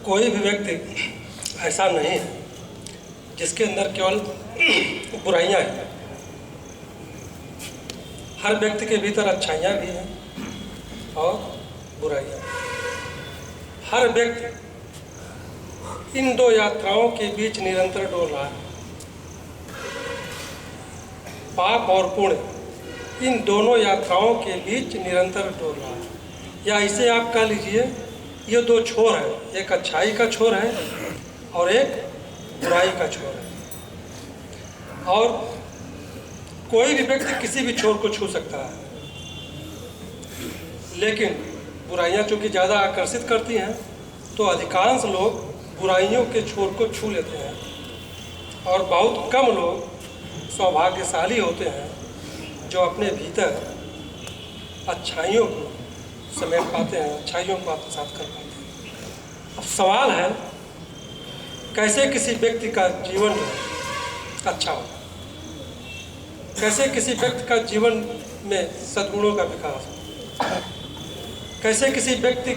कोई भी व्यक्ति ऐसा नहीं है जिसके अंदर केवल बुराइयां हैं। हर व्यक्ति के भीतर अच्छाइयाँ भी हैं और बुराइयाँ। हर व्यक्ति इन दो यात्राओं के बीच निरंतर डोल रहा है। पाप और पुण्य, इन दोनों यात्राओं के बीच निरंतर डोल रहा है। या इसे आप कह लीजिए, ये दो छोर हैं, एक अच्छाई का छोर है और एक बुराई का छोर है। और कोई भी व्यक्ति किसी भी छोर को छू सकता है, लेकिन बुराइयां चूँकि ज़्यादा आकर्षित करती हैं तो अधिकांश लोग बुराइयों के छोर को छू लेते हैं और बहुत कम लोग सौभाग्यशाली होते हैं जो अपने भीतर अच्छाइयों को समेट पाते हैं, अच्छाइयों को आत्मसात कर पाते हैं। अब सवाल है, कैसे किसी व्यक्ति का जीवन अच्छा हो, कैसे किसी व्यक्ति का जीवन में सद्गुणों का विकास हो, कैसे किसी व्यक्ति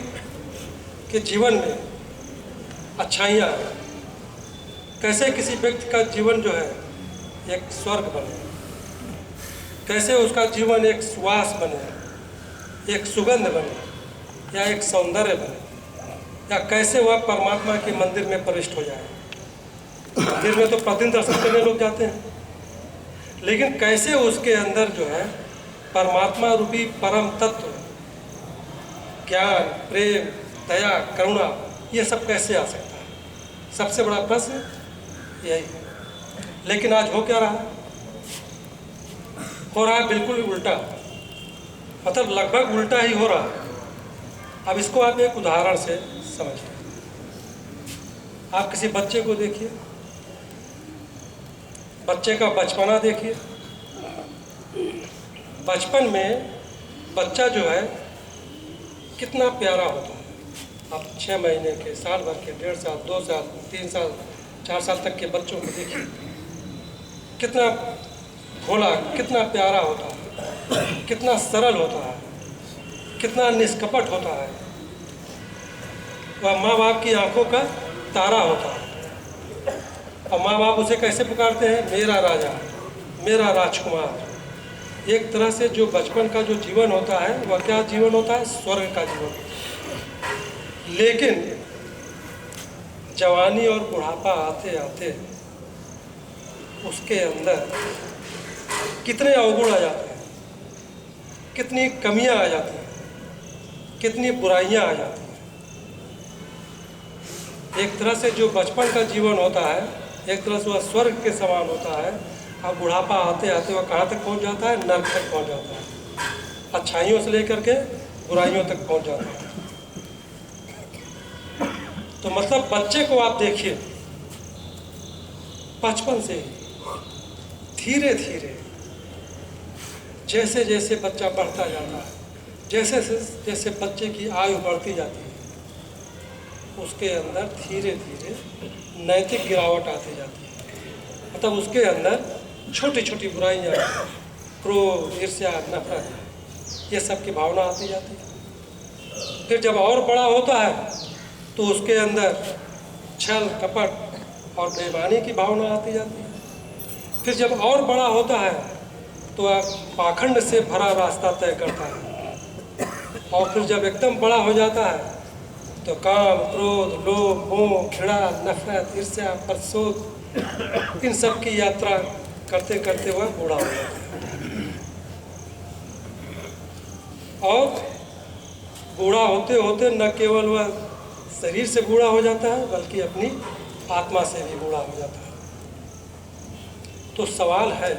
के जीवन में अच्छाइयाँ, कैसे किसी व्यक्ति का जीवन जो है एक स्वर्ग बने, कैसे उसका जीवन एक सुवास बने, एक सुगंध बने या एक सौंदर्य बने, या कैसे वह परमात्मा के मंदिर में प्रविष्ट हो जाए। मंदिर में तो प्रतिदिन दर्शन करने लोग जाते हैं, लेकिन कैसे उसके अंदर जो है परमात्मा रूपी परम तत्व, ज्ञान, प्रेम, दया, करुणा, ये सब कैसे आ सकता है? सबसे बड़ा प्रश्न यही है। लेकिन आज हो क्या रहा है? हो रहा है बिल्कुल उल्टा, मतलब लगभग उल्टा ही हो रहा है। अब इसको आप एक उदाहरण से समझिए। आप किसी बच्चे को देखिए, बच्चे का बचपना देखिए। बचपन में बच्चा जो है कितना प्यारा होता है। आप 6 महीने के, साल भर के, 1.5 साल, 2 साल, 3 साल, 4 साल तक के बच्चों को देखिए, कितना भोला, कितना प्यारा होता है, कितना सरल होता है, कितना निष्कपट होता है। वह माँ बाप की आंखों का तारा होता है। और माँ बाप उसे कैसे पुकारते हैं? मेरा राजा, मेरा राजकुमार। एक तरह से जो बचपन का जो जीवन होता है वह क्या जीवन होता है? स्वर्ग का जीवन होता है। लेकिन जवानी और बुढ़ापा आते आते उसके अंदर कितने अवगुण आ जाते हैं, कितनी कमियां आ जाती हैं, कितनी बुराइयां आ जाती हैं। एक तरह से जो बचपन का जीवन होता है, एक तरह से वह स्वर्ग के समान होता है। अब बुढ़ापा आते आते वह कहाँ तक पहुँच जाता है? नर्क तक पहुँच जाता है। अच्छाइयों से लेकर के बुराइयों तक पहुँच जाता है। तो मतलब बच्चे को आप देखिए, बचपन से धीरे धीरे जैसे जैसे बच्चा बढ़ता जाता है, जैसे जैसे बच्चे की आयु बढ़ती जाती है, उसके अंदर धीरे धीरे नैतिक गिरावट आती जाती है। मतलब उसके अंदर छोटी छोटी बुराइयाँ, क्रोध, ईर्ष्या, नफरत, ये सब की भावना आती जाती है। फिर जब और बड़ा होता है तो उसके अंदर छल, कपट और बेईमानी की भावना आती जाती है। फिर जब और बड़ा होता है तो वह पाखंड से भरा रास्ता तय करता है। और फिर जब एकदम बड़ा हो जाता है तो काम, क्रोध, लोभ, मोह, घृणा, नफरत, ईर्ष्या, परसोद, इन सब की यात्रा करते करते वह बूढ़ा हो जाता है। और बूढ़ा होते होते न केवल वह शरीर से बूढ़ा हो जाता है बल्कि अपनी आत्मा से भी बूढ़ा हो जाता है। तो सवाल है,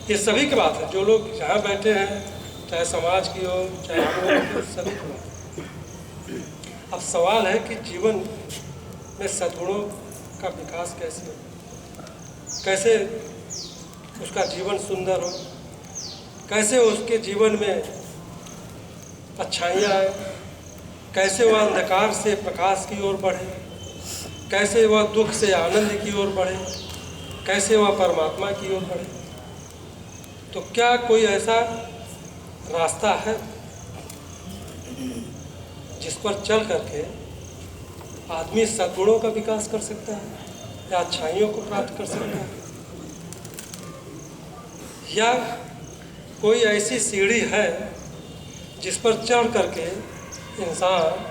ये सभी की बात है, जो लोग यहाँ बैठे हैं, चाहे समाज की हो, चाहे हम लोग की, सभी की बात है। अब सवाल है कि जीवन में सद्गुणों का विकास कैसे हो, कैसे उसका जीवन सुंदर हो, कैसे उसके जीवन में अच्छाइयाँ आए, कैसे वह अंधकार से प्रकाश की ओर बढ़े, कैसे वह दुख से आनंद की ओर बढ़े, कैसे वह परमात्मा की ओर बढ़े। तो क्या कोई ऐसा रास्ता है जिस पर चल करके आदमी सद्गुणों का विकास कर सकता है या अच्छाइयों को प्राप्त कर सकता है, या कोई ऐसी सीढ़ी है जिस पर चढ़ करके इंसान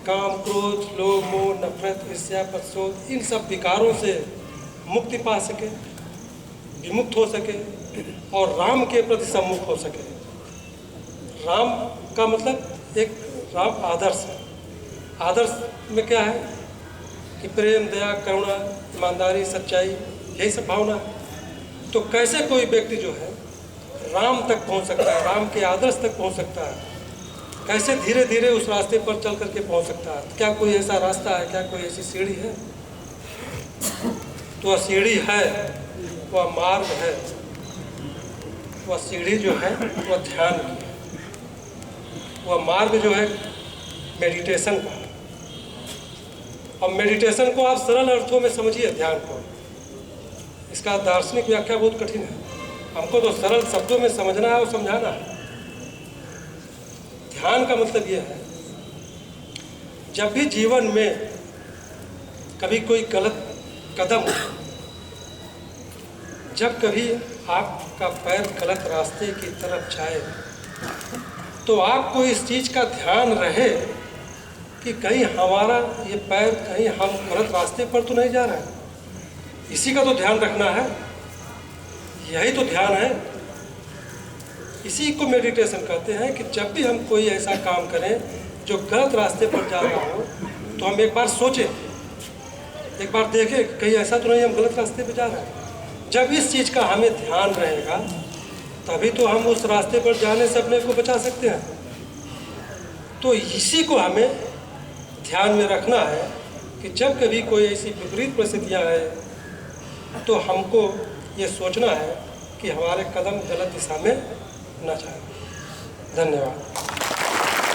काम, क्रोध, लोभ, मोह, नफरत, ईर्ष्या, प्रतिशोध इन सब विकारों से मुक्ति पा सके, विमुक्त हो सके और राम के प्रति सम्मुख हो सके। राम का मतलब एक राम आदर्श है। आदर्श में क्या है कि प्रेम, दया, करुणा, ईमानदारी, सच्चाई, यही सब भावना है। तो कैसे कोई व्यक्ति जो है राम तक पहुंच सकता है, राम के आदर्श तक पहुंच सकता है, कैसे धीरे धीरे उस रास्ते पर चल करके पहुंच सकता है? क्या कोई ऐसा रास्ता है, क्या कोई ऐसी सीढ़ी है? तो वह सीढ़ी है, वह मार्ग है, वह सीढ़ी जो है वह ध्यान की है, वह मार्ग जो है मेडिटेशन का है। और मेडिटेशन को आप सरल अर्थों में समझिए, ध्यान को। इसका दार्शनिक व्याख्या बहुत कठिन है, हमको तो सरल शब्दों में समझना है और समझाना है। ध्यान का मतलब यह है, जब भी जीवन में कभी कोई गलत कदम हो, जब कभी आपका पैर गलत रास्ते की तरफ जाए, तो आपको इस चीज़ का ध्यान रहे कि कहीं हमारा ये पैर, कहीं हम गलत रास्ते पर तो नहीं जा रहे हैं। इसी का तो ध्यान रखना है, यही तो ध्यान है। इसी को मेडिटेशन कहते हैं कि जब भी हम कोई ऐसा काम करें जो गलत रास्ते पर जा रहा हो, तो हम एक बार सोचें, एक बार देखें कहीं ऐसा तो नहीं हम गलत रास्ते पर जा रहे हैं। जब इस चीज़ का हमें ध्यान रहेगा, तभी तो हम उस रास्ते पर जाने से अपने को बचा सकते हैं। तो इसी को हमें ध्यान में रखना है कि जब कभी कोई ऐसी विपरीत परिस्थितियाँ आए, तो हमको ये सोचना है कि हमारे कदम गलत दिशा में न जाए। धन्यवाद।